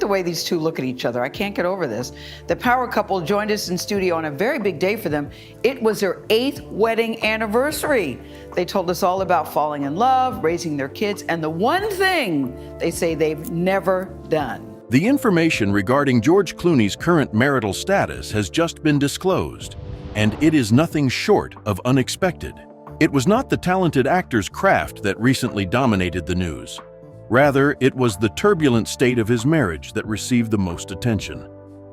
the way these two look at each other. I can't get over this. The power couple joined us in studio on a very big day for them. It was their 8th wedding anniversary. They told us all about falling in love, raising their kids, and the one thing they say they've never done. The information regarding George Clooney's current marital status has just been disclosed, and it is nothing short of unexpected. It was not the talented actor's craft that recently dominated the news. Rather, it was the turbulent state of his marriage that received the most attention.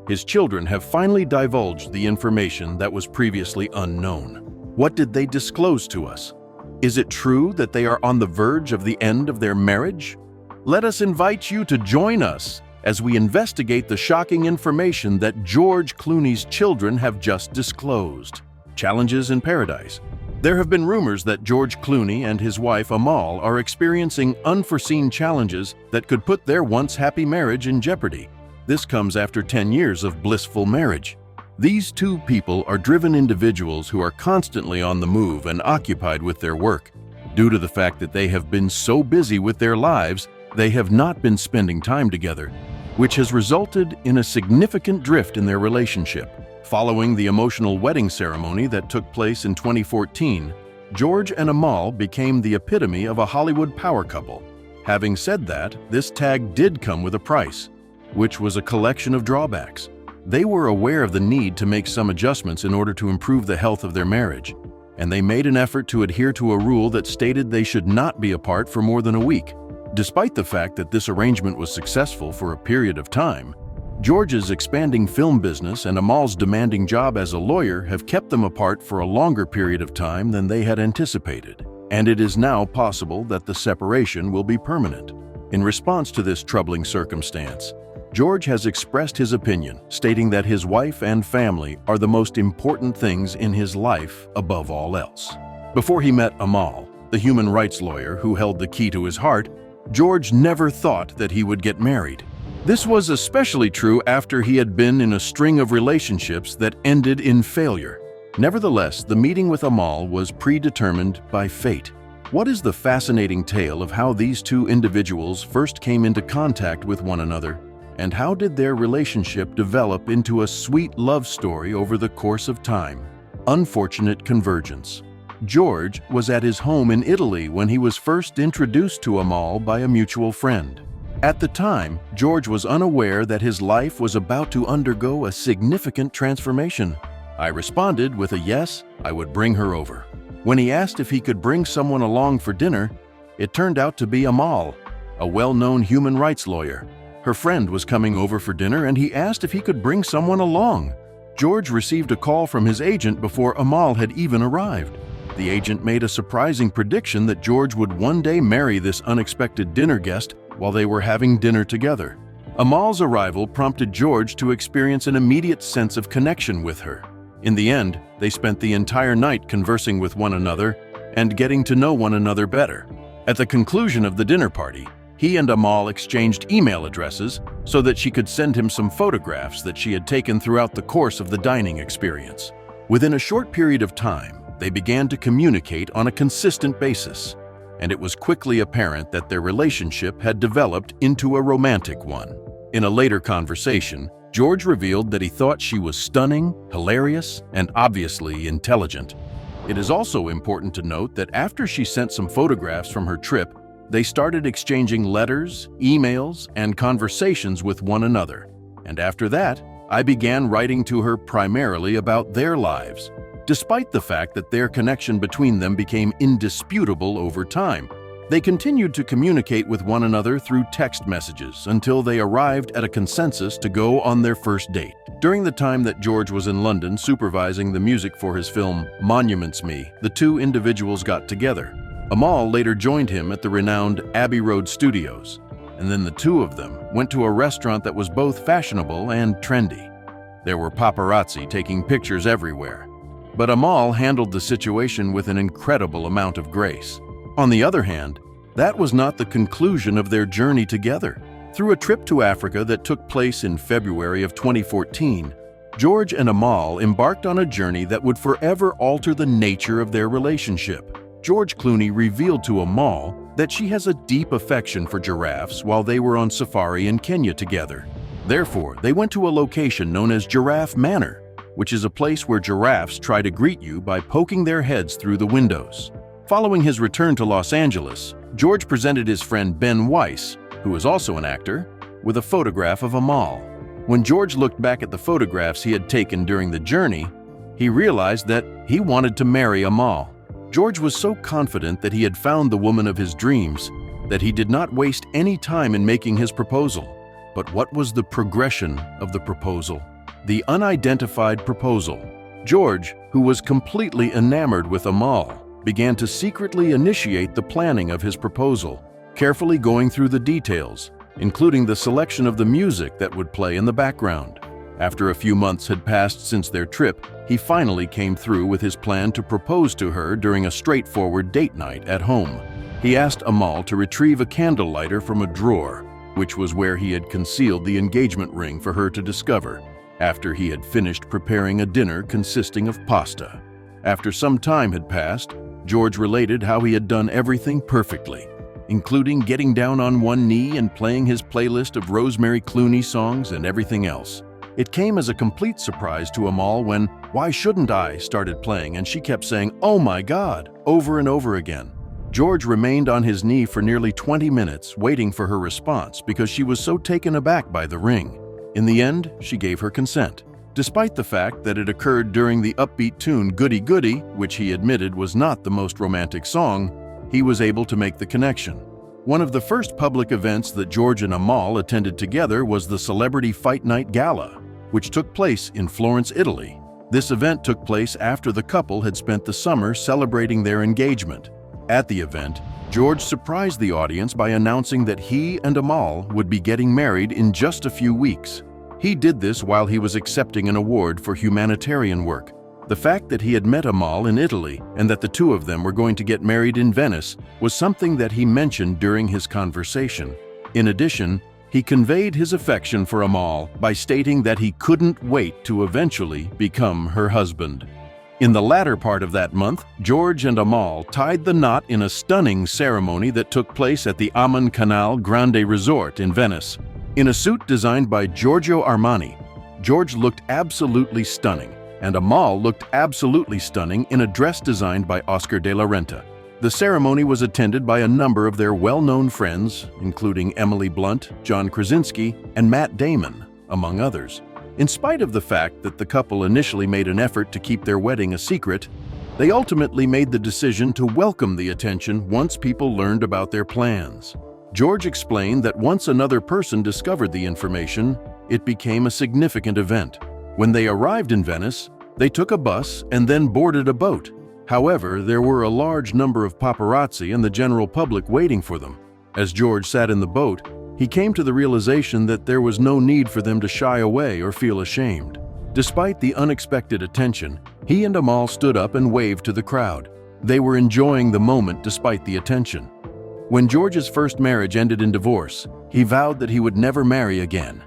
His children have finally divulged the information that was previously unknown. What did they disclose to us? Is it true that they are on the verge of the end of their marriage? Let us invite you to join us as we investigate the shocking information that George Clooney's children have just disclosed. Challenges in paradise. There have been rumors that George Clooney and his wife Amal are experiencing unforeseen challenges that could put their once happy marriage in jeopardy. This comes after 10 years of blissful marriage. These two people are driven individuals who are constantly on the move and occupied with their work. Due to the fact that they have been so busy with their lives, they have not been spending time together, which has resulted in a significant drift in their relationship. Following the emotional wedding ceremony that took place in 2014, George and Amal became the epitome of a Hollywood power couple. Having said that, this tag did come with a price, which was a collection of drawbacks. They were aware of the need to make some adjustments in order to improve the health of their marriage, and they made an effort to adhere to a rule that stated they should not be apart for more than a week. Despite the fact that this arrangement was successful for a period of time, George's expanding film business and Amal's demanding job as a lawyer have kept them apart for a longer period of time than they had anticipated, and it is now possible that the separation will be permanent. In response to this troubling circumstance, George has expressed his opinion, stating that his wife and family are the most important things in his life above all else. Before he met Amal, the human rights lawyer who held the key to his heart, George never thought that he would get married. This was especially true after he had been in a string of relationships that ended in failure. Nevertheless, the meeting with Amal was predetermined by fate. What is the fascinating tale of how these two individuals first came into contact with one another, and how did their relationship develop into a sweet love story over the course of time? Unfortunate convergence. George was at his home in Italy when he was first introduced to Amal by a mutual friend. At the time, George was unaware that his life was about to undergo a significant transformation. I responded with a yes, I would bring her over. When he asked if he could bring someone along for dinner, it turned out to be Amal, a well-known human rights lawyer. Her friend was coming over for dinner and he asked if he could bring someone along. George received a call from his agent before Amal had even arrived. The agent made a surprising prediction that George would one day marry this unexpected dinner guest while they were having dinner together. Amal's arrival prompted George to experience an immediate sense of connection with her. In the end, they spent the entire night conversing with one another and getting to know one another better. At the conclusion of the dinner party, he and Amal exchanged email addresses so that she could send him some photographs that she had taken throughout the course of the dining experience. Within a short period of time, they began to communicate on a consistent basis, and it was quickly apparent that their relationship had developed into a romantic one. In a later conversation, George revealed that he thought she was stunning, hilarious, and obviously intelligent. It is also important to note that after she sent some photographs from her trip, they started exchanging letters, emails, and conversations with one another. And after that, I began writing to her primarily about their lives. Despite the fact that their connection between them became indisputable over time, they continued to communicate with one another through text messages until they arrived at a consensus to go on their first date. During the time that George was in London supervising the music for his film Monuments Me, the two individuals got together. Amal later joined him at the renowned Abbey Road Studios, and then the two of them went to a restaurant that was both fashionable and trendy. There were paparazzi taking pictures everywhere, but Amal handled the situation with an incredible amount of grace. On the other hand, that was not the conclusion of their journey together. Through a trip to Africa that took place in February of 2014, George and Amal embarked on a journey that would forever alter the nature of their relationship. George Clooney revealed to Amal that she has a deep affection for giraffes while they were on safari in Kenya together. Therefore, they went to a location known as Giraffe Manor, which is a place where giraffes try to greet you by poking their heads through the windows. Following his return to Los Angeles, George presented his friend Ben Weiss, who is also an actor, with a photograph of Amal. When George looked back at the photographs he had taken during the journey, he realized that he wanted to marry Amal. George was so confident that he had found the woman of his dreams that he did not waste any time in making his proposal. But what was the progression of the proposal? The unidentified proposal. George, who was completely enamored with Amal, began to secretly initiate the planning of his proposal, carefully going through the details, including the selection of the music that would play in the background. After a few months had passed since their trip, he finally came through with his plan to propose to her during a straightforward date night at home. He asked Amal to retrieve a candle lighter from a drawer, which was where he had concealed the engagement ring for her to discover, after he had finished preparing a dinner consisting of pasta. After some time had passed, George related how he had done everything perfectly, including getting down on one knee and playing his playlist of Rosemary Clooney songs and everything else. It came as a complete surprise to Amal when "Why Shouldn't I" started playing and she kept saying, "Oh my God," over and over again. George remained on his knee for nearly 20 minutes waiting for her response because she was so taken aback by the ring. In the end, she gave her consent. Despite the fact that it occurred during the upbeat tune "Goody Goody," which he admitted was not the most romantic song, he was able to make the connection. One of the first public events that George and Amal attended together was the Celebrity Fight Night Gala, which took place in Florence, Italy. This event took place after the couple had spent the summer celebrating their engagement. At the event, George surprised the audience by announcing that he and Amal would be getting married in just a few weeks. He did this while he was accepting an award for humanitarian work. The fact that he had met Amal in Italy and that the two of them were going to get married in Venice was something that he mentioned during his conversation. In addition, he conveyed his affection for Amal by stating that he couldn't wait to eventually become her husband. In the latter part of that month, George and Amal tied the knot in a stunning ceremony that took place at the Aman Canal Grande Resort in Venice. In a suit designed by Giorgio Armani, George looked absolutely stunning, and Amal looked absolutely stunning in a dress designed by Oscar de la Renta. The ceremony was attended by a number of their well-known friends, including Emily Blunt, John Krasinski, and Matt Damon, among others. In spite of the fact that the couple initially made an effort to keep their wedding a secret, they ultimately made the decision to welcome the attention once people learned about their plans. George explained that once another person discovered the information, it became a significant event. When they arrived in Venice, they took a bus and then boarded a boat. However, there were a large number of paparazzi and the general public waiting for them. As George sat in the boat, he came to the realization that there was no need for them to shy away or feel ashamed. Despite the unexpected attention, he and Amal stood up and waved to the crowd. They were enjoying the moment despite the attention. When George's first marriage ended in divorce, he vowed that he would never marry again.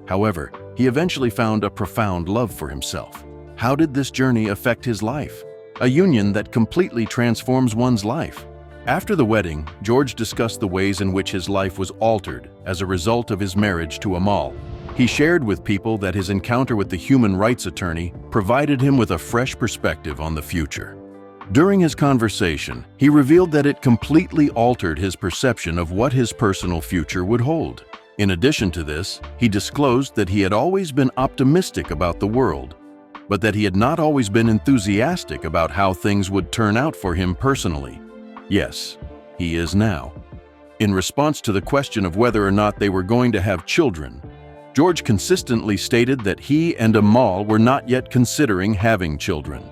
However, he eventually found a profound love for himself. How did this journey affect his life? A union that completely transforms one's life. After the wedding, George discussed the ways in which his life was altered as a result of his marriage to Amal. He shared with people that his encounter with the human rights attorney provided him with a fresh perspective on the future. During his conversation, he revealed that it completely altered his perception of what his personal future would hold. In addition to this, he disclosed that he had always been optimistic about the world, but that he had not always been enthusiastic about how things would turn out for him personally. Yes, he is now. In response to the question of whether or not they were going to have children, George consistently stated that he and Amal were not yet considering having children.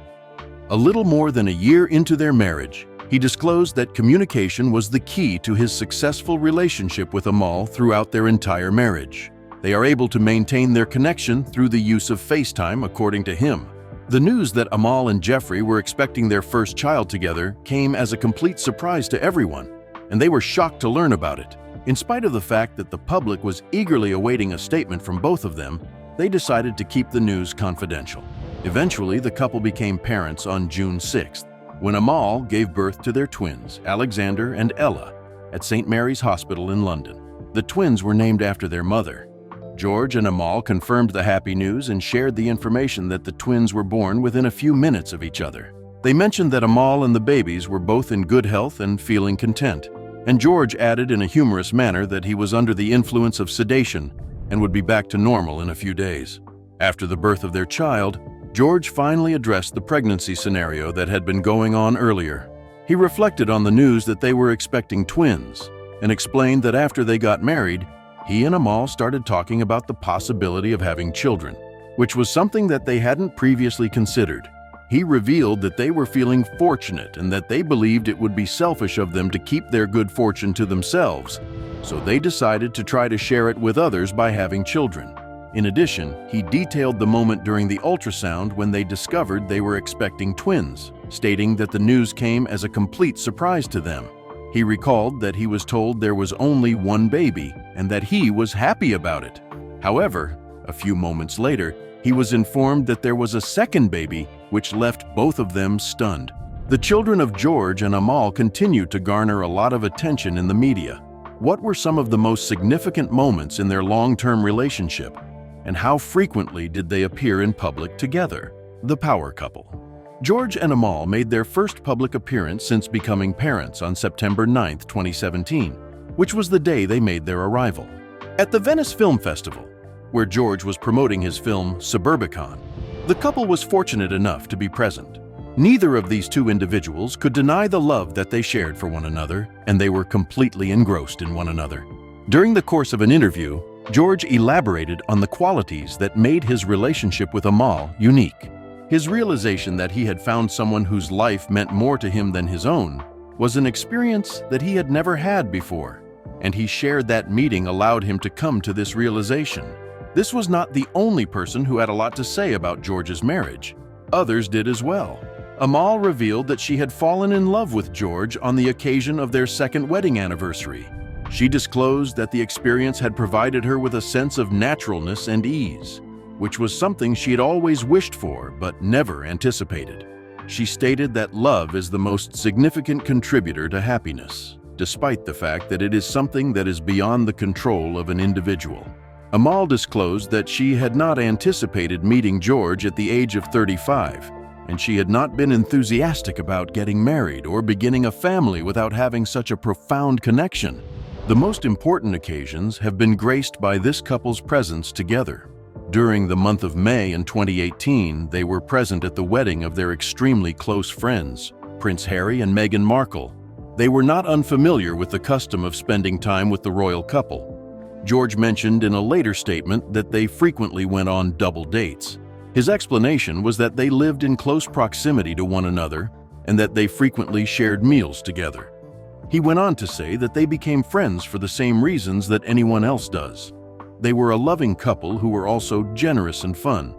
A little more than a year into their marriage, he disclosed that communication was the key to his successful relationship with Amal throughout their entire marriage. They are able to maintain their connection through the use of FaceTime, according to him. The news that Amal and Jeffrey were expecting their first child together came as a complete surprise to everyone, and they were shocked to learn about it. In spite of the fact that the public was eagerly awaiting a statement from both of them, they decided to keep the news confidential. Eventually, the couple became parents on June 6th, when Amal gave birth to their twins, Alexander and Ella, at St. Mary's Hospital in London. The twins were named after their mother. George and Amal confirmed the happy news and shared the information that the twins were born within a few minutes of each other. They mentioned that Amal and the babies were both in good health and feeling content, and George added in a humorous manner that he was under the influence of sedation and would be back to normal in a few days. After the birth of their child, George finally addressed the pregnancy scenario that had been going on earlier. He reflected on the news that they were expecting twins and explained that after they got married, he and Amal started talking about the possibility of having children, which was something that they hadn't previously considered. He revealed that they were feeling fortunate and that they believed it would be selfish of them to keep their good fortune to themselves, so they decided to try to share it with others by having children. In addition, he detailed the moment during the ultrasound when they discovered they were expecting twins, stating that the news came as a complete surprise to them. He recalled that he was told there was only one baby and that he was happy about it. However, a few moments later, he was informed that there was a second baby, which left both of them stunned. The children of George and Amal continued to garner a lot of attention in the media. What were some of the most significant moments in their long-term relationship, and how frequently did they appear in public together? The power couple. George and Amal made their first public appearance since becoming parents on September 9, 2017, which was the day they made their arrival. At the Venice Film Festival, where George was promoting his film Suburbicon, the couple was fortunate enough to be present. Neither of these two individuals could deny the love that they shared for one another, and they were completely engrossed in one another. During the course of an interview, George elaborated on the qualities that made his relationship with Amal unique. His realization that he had found someone whose life meant more to him than his own was an experience that he had never had before, and he shared that meeting allowed him to come to this realization. This was not the only person who had a lot to say about George's marriage. Others did as well. Amal revealed that she had fallen in love with George on the occasion of their second wedding anniversary. She disclosed that the experience had provided her with a sense of naturalness and ease, which was something she had always wished for but never anticipated. She stated that love is the most significant contributor to happiness, despite the fact that it is something that is beyond the control of an individual. Amal disclosed that she had not anticipated meeting George at the age of 35, and she had not been enthusiastic about getting married or beginning a family without having such a profound connection. The most important occasions have been graced by this couple's presence together. During the month of May in 2018, they were present at the wedding of their extremely close friends, Prince Harry and Meghan Markle. They were not unfamiliar with the custom of spending time with the royal couple. George mentioned in a later statement that they frequently went on double dates. His explanation was that they lived in close proximity to one another and that they frequently shared meals together. He went on to say that they became friends for the same reasons that anyone else does. They were a loving couple who were also generous and fun.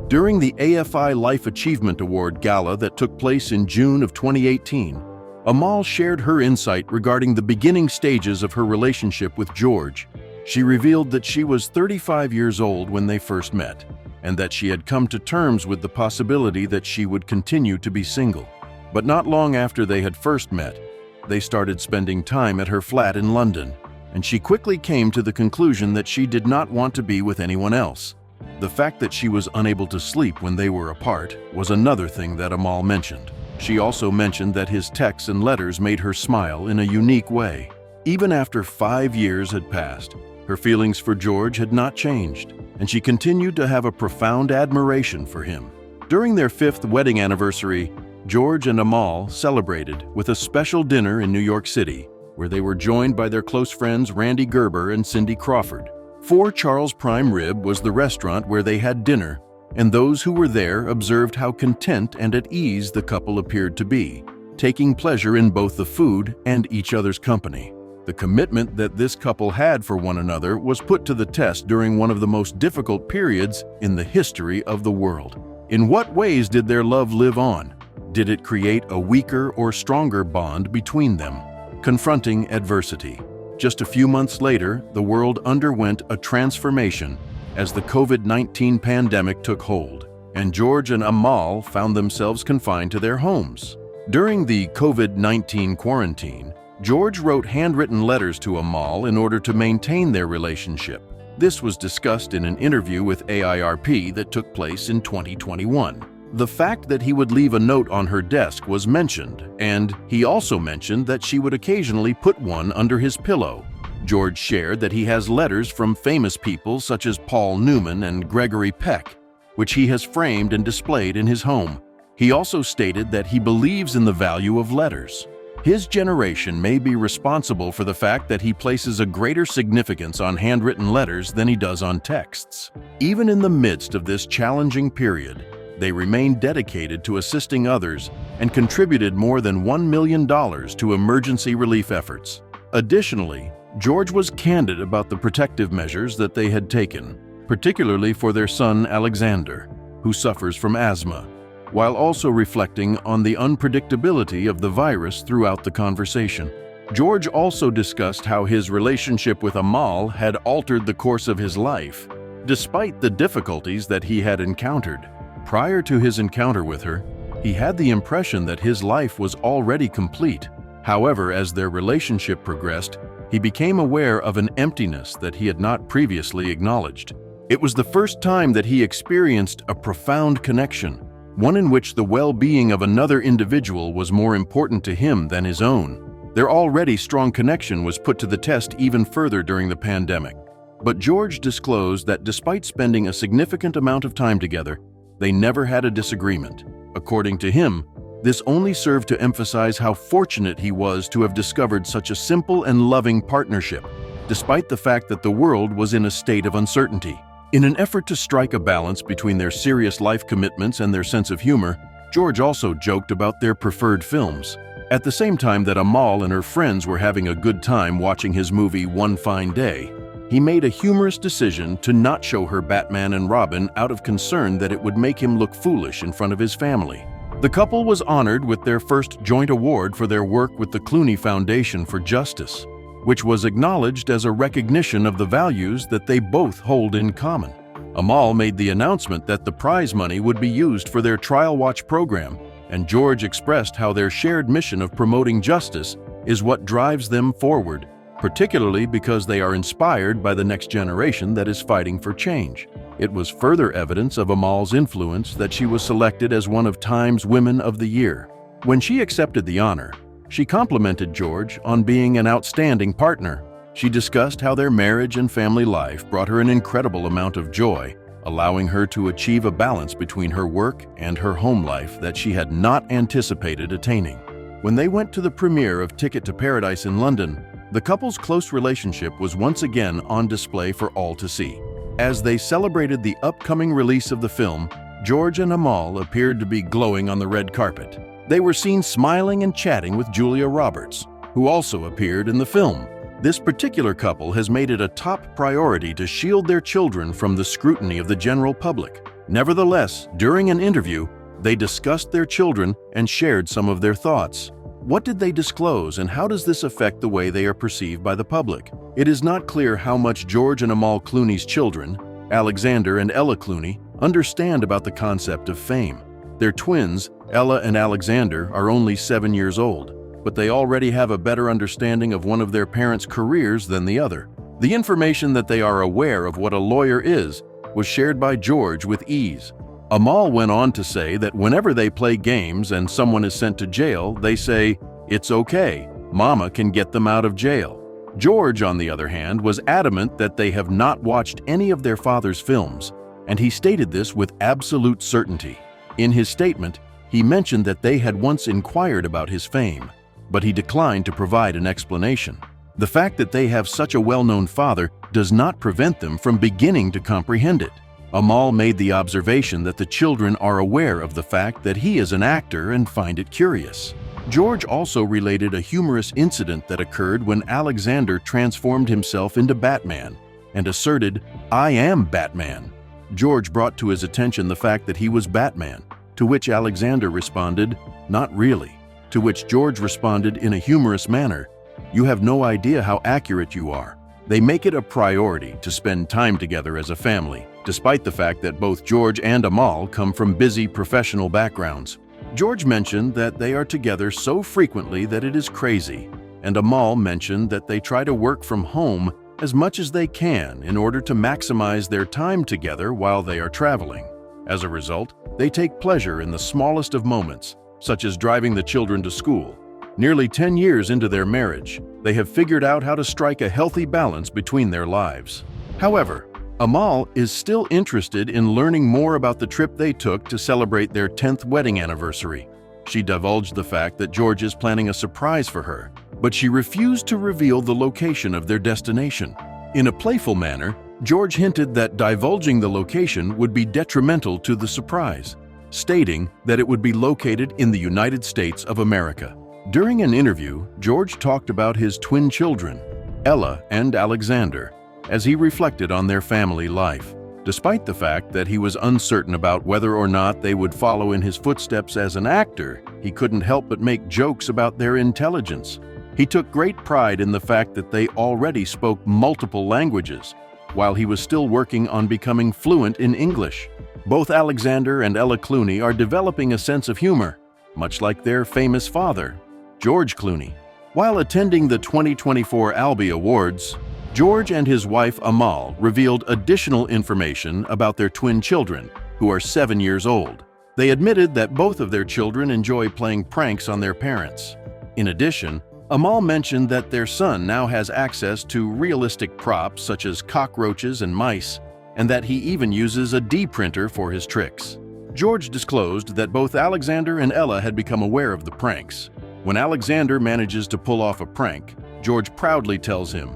During the AFI Life Achievement Award Gala that took place in June of 2018, Amal shared her insight regarding the beginning stages of her relationship with George. She revealed that she was 35 years old when they first met, and that she had come to terms with the possibility that she would continue to be single. But not long after they had first met, they started spending time at her flat in London, and she quickly came to the conclusion that she did not want to be with anyone else. The fact that she was unable to sleep when they were apart was another thing that Amal mentioned. She also mentioned that his texts and letters made her smile in a unique way. Even after 5 years had passed, her feelings for George had not changed, and she continued to have a profound admiration for him. During their 5th wedding anniversary, George and Amal celebrated with a special dinner in New York City, where they were joined by their close friends Randy Gerber and Cindy Crawford. 4 Charles Prime Rib was the restaurant where they had dinner, and those who were there observed how content and at ease the couple appeared to be, taking pleasure in both the food and each other's company. The commitment that this couple had for one another was put to the test during one of the most difficult periods in the history of the world. In what ways did their love live on? Did it create a weaker or stronger bond between them? Confronting adversity. Just a few months later, the world underwent a transformation as the COVID-19 pandemic took hold, and George and Amal found themselves confined to their homes. During the COVID-19 quarantine, George wrote handwritten letters to Amal in order to maintain their relationship. This was discussed in an interview with AIRP that took place in 2021. The fact that he would leave a note on her desk was mentioned, and he also mentioned that she would occasionally put one under his pillow. George shared that he has letters from famous people such as Paul Newman and Gregory Peck, which he has framed and displayed in his home. He also stated that he believes in the value of letters. His generation may be responsible for the fact that he places a greater significance on handwritten letters than he does on texts. Even in the midst of this challenging period, they remained dedicated to assisting others and contributed more than $1 million to emergency relief efforts. Additionally, George was candid about the protective measures that they had taken, particularly for their son Alexander, who suffers from asthma, while also reflecting on the unpredictability of the virus throughout the conversation. George also discussed how his relationship with Amal had altered the course of his life, despite the difficulties that he had encountered. Prior to his encounter with her, he had the impression that his life was already complete. However, as their relationship progressed, he became aware of an emptiness that he had not previously acknowledged. It was the first time that he experienced a profound connection, one in which the well-being of another individual was more important to him than his own. Their already strong connection was put to the test even further during the pandemic. But George disclosed that despite spending a significant amount of time together, they never had a disagreement. According to him, this only served to emphasize how fortunate he was to have discovered such a simple and loving partnership, despite the fact that the world was in a state of uncertainty. In an effort to strike a balance between their serious life commitments and their sense of humor, George also joked about their preferred films. At the same time that Amal and her friends were having a good time watching his movie One Fine Day, he made a humorous decision to not show her Batman and Robin out of concern that it would make him look foolish in front of his family. The couple was honored with their first joint award for their work with the Clooney Foundation for Justice, which was acknowledged as a recognition of the values that they both hold in common. Amal made the announcement that the prize money would be used for their Trial Watch program, and George expressed how their shared mission of promoting justice is what drives them forward, particularly because they are inspired by the next generation that is fighting for change. It was further evidence of Amal's influence that she was selected as one of Time's Women of the Year. When she accepted the honor, she complimented George on being an outstanding partner. She discussed how their marriage and family life brought her an incredible amount of joy, allowing her to achieve a balance between her work and her home life that she had not anticipated attaining. When they went to the premiere of Ticket to Paradise in London, the couple's close relationship was once again on display for all to see. As they celebrated the upcoming release of the film, George and Amal appeared to be glowing on the red carpet. They were seen smiling and chatting with Julia Roberts, who also appeared in the film. This particular couple has made it a top priority to shield their children from the scrutiny of the general public. Nevertheless, during an interview, they discussed their children and shared some of their thoughts. What did they disclose, and how does this affect the way they are perceived by the public? It is not clear how much George and Amal Clooney's children, Alexander and Ella Clooney, understand about the concept of fame. Their twins, Ella and Alexander, are only 7 years old, but they already have a better understanding of one of their parents' careers than the other. The information that they are aware of what a lawyer is was shared by George with ease. Amal went on to say that whenever they play games and someone is sent to jail, they say, "It's okay, Mama can get them out of jail." George, on the other hand, was adamant that they have not watched any of their father's films, and he stated this with absolute certainty. In his statement, he mentioned that they had once inquired about his fame, but he declined to provide an explanation. The fact that they have such a well-known father does not prevent them from beginning to comprehend it. Amal made the observation that the children are aware of the fact that he is an actor and find it curious. George also related a humorous incident that occurred when Alexander transformed himself into Batman and asserted, "I am Batman." George brought to his attention the fact that he was Batman, to which Alexander responded, "Not really," to which George responded in a humorous manner, "You have no idea how accurate you are." They make it a priority to spend time together as a family, despite the fact that both George and Amal come from busy professional backgrounds. George mentioned that they are together so frequently that it is crazy, and Amal mentioned that they try to work from home as much as they can in order to maximize their time together while they are traveling. As a result, they take pleasure in the smallest of moments, such as driving the children to school. Nearly 10 years into their marriage, they have figured out how to strike a healthy balance between their lives. However, Amal is still interested in learning more about the trip they took to celebrate their 10th wedding anniversary. She divulged the fact that George is planning a surprise for her, but she refused to reveal the location of their destination. In a playful manner, George hinted that divulging the location would be detrimental to the surprise, stating that it would be located in the United States of America. During an interview, George talked about his twin children, Ella and Alexander, as he reflected on their family life. Despite the fact that he was uncertain about whether or not they would follow in his footsteps as an actor, he couldn't help but make jokes about their intelligence. He took great pride in the fact that they already spoke multiple languages, while he was still working on becoming fluent in English. Both Alexander and Ella Clooney are developing a sense of humor, much like their famous father, George Clooney. While attending the 2024 Albie Awards, George and his wife Amal revealed additional information about their twin children, who are 7 years old. They admitted that both of their children enjoy playing pranks on their parents. In addition, Amal mentioned that their son now has access to realistic props such as cockroaches and mice, and that he even uses a D printer for his tricks. George disclosed that both Alexander and Ella had become aware of the pranks. When Alexander manages to pull off a prank, George proudly tells him,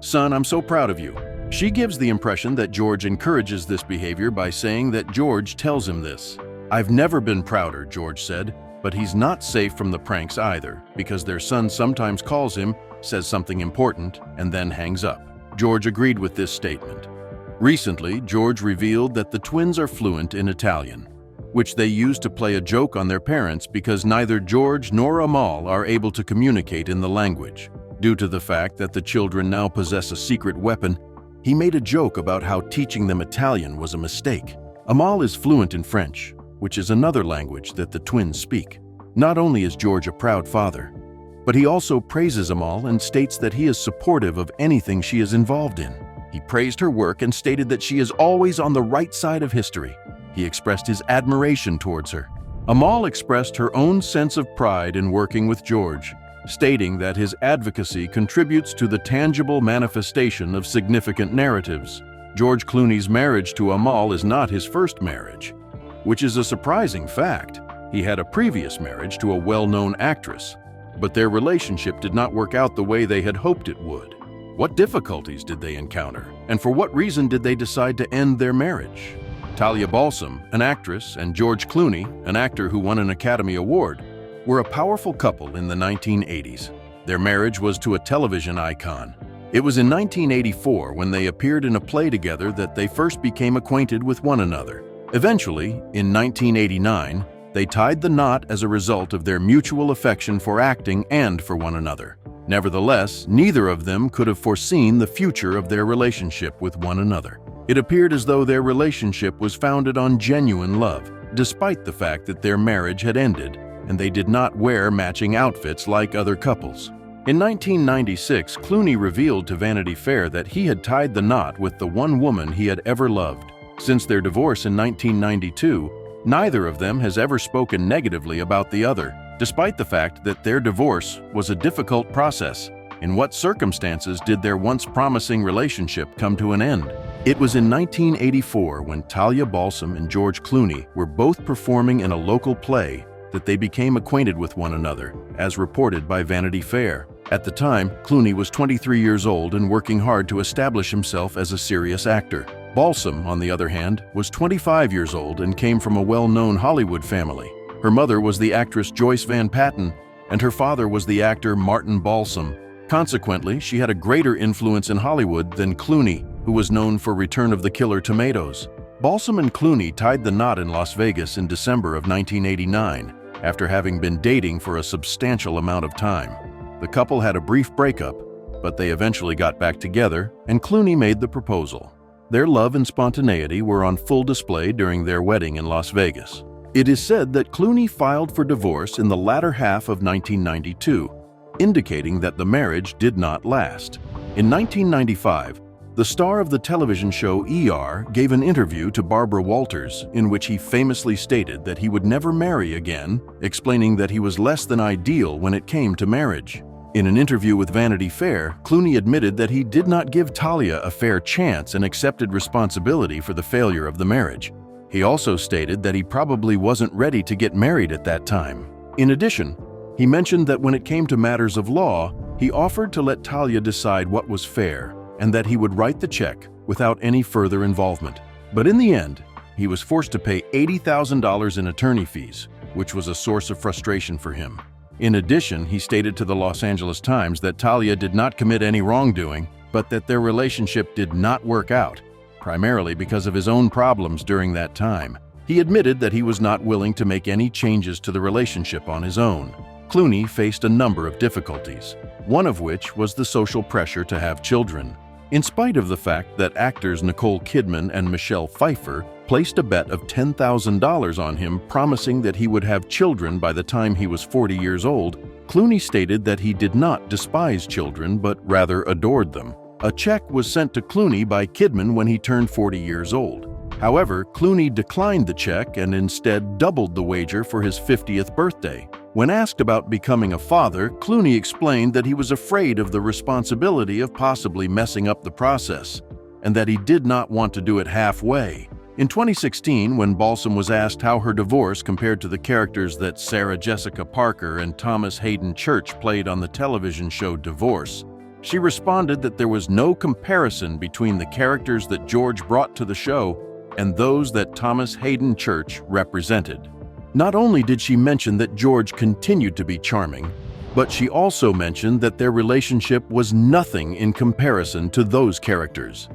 "Son, I'm so proud of you." She gives the impression that George encourages this behavior by saying that George tells him this. "I've never been prouder," George said, but he's not safe from the pranks either, because their son sometimes calls him, says something important, and then hangs up. George agreed with this statement. Recently, George revealed that the twins are fluent in Italian, which they use to play a joke on their parents because neither George nor Amal are able to communicate in the language. Due to the fact that the children now possess a secret weapon, he made a joke about how teaching them Italian was a mistake. Amal is fluent in French, which is another language that the twins speak. Not only is George a proud father, but he also praises Amal and states that he is supportive of anything she is involved in. He praised her work and stated that she is always on the right side of history. He expressed his admiration towards her. Amal expressed her own sense of pride in working with George, stating that his advocacy contributes to the tangible manifestation of significant narratives. George Clooney's marriage to Amal is not his first marriage, which is a surprising fact. He had a previous marriage to a well-known actress, but their relationship did not work out the way they had hoped it would. What difficulties did they encounter, and for what reason did they decide to end their marriage? Talia Balsam, an actress, and George Clooney, an actor who won an Academy Award, were a powerful couple in the 1980s. Their marriage was to a television icon. It was in 1984 when they appeared in a play together that they first became acquainted with one another. Eventually, in 1989, they tied the knot as a result of their mutual affection for acting and for one another. Nevertheless, neither of them could have foreseen the future of their relationship with one another. It appeared as though their relationship was founded on genuine love, despite the fact that their marriage had ended and they did not wear matching outfits like other couples. In 1996, Clooney revealed to Vanity Fair that he had tied the knot with the one woman he had ever loved. Since their divorce in 1992, neither of them has ever spoken negatively about the other, despite the fact that their divorce was a difficult process. In what circumstances did their once promising relationship come to an end? It was in 1984 when Talia Balsam and George Clooney were both performing in a local play that they became acquainted with one another, as reported by Vanity Fair. At the time, Clooney was 23 years old and working hard to establish himself as a serious actor. Balsam, on the other hand, was 25 years old and came from a well-known Hollywood family. Her mother was the actress Joyce Van Patten, and her father was the actor Martin Balsam. Consequently, she had a greater influence in Hollywood than Clooney, who was known for Return of the Killer Tomatoes. Balsam and Clooney tied the knot in Las Vegas in December of 1989, after having been dating for a substantial amount of time. The couple had a brief breakup, but they eventually got back together, and Clooney made the proposal. Their love and spontaneity were on full display during their wedding in Las Vegas. It is said that Clooney filed for divorce in the latter half of 1992, indicating that the marriage did not last. In 1995, the star of the television show ER gave an interview to Barbara Walters in which he famously stated that he would never marry again, explaining that he was less than ideal when it came to marriage. In an interview with Vanity Fair, Clooney admitted that he did not give Talia a fair chance and accepted responsibility for the failure of the marriage. He also stated that he probably wasn't ready to get married at that time. In addition, he mentioned that when it came to matters of law, he offered to let Talia decide what was fair and that he would write the check without any further involvement. But in the end, he was forced to pay $80,000 in attorney fees, which was a source of frustration for him. In addition, he stated to the Los Angeles Times that Talia did not commit any wrongdoing, but that their relationship did not work out, primarily because of his own problems during that time. He admitted that he was not willing to make any changes to the relationship on his own. Clooney faced a number of difficulties, one of which was the social pressure to have children. In spite of the fact that actors Nicole Kidman and Michelle Pfeiffer placed a bet of $10,000 on him, promising that he would have children by the time he was 40 years old, Clooney stated that he did not despise children, but rather adored them. A check was sent to Clooney by Kidman when he turned 40 years old. However, Clooney declined the check and instead doubled the wager for his 50th birthday. When asked about becoming a father, Clooney explained that he was afraid of the responsibility of possibly messing up the process, and that he did not want to do it halfway. In 2016, when Balsam was asked how her divorce compared to the characters that Sarah Jessica Parker and Thomas Hayden Church played on the television show Divorce, she responded that there was no comparison between the characters that George brought to the show and those that Thomas Hayden Church represented. Not only did she mention that George continued to be charming, but she also mentioned that their relationship was nothing in comparison to those characters.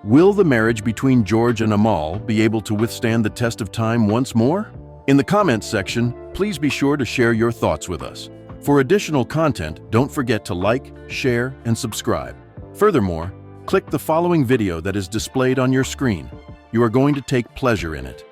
Will the marriage between George and Amal be able to withstand the test of time once more? In the comments section, please be sure to share your thoughts with us. For additional content, don't forget to like, share, and subscribe. Furthermore, click the following video that is displayed on your screen. You are going to take pleasure in it.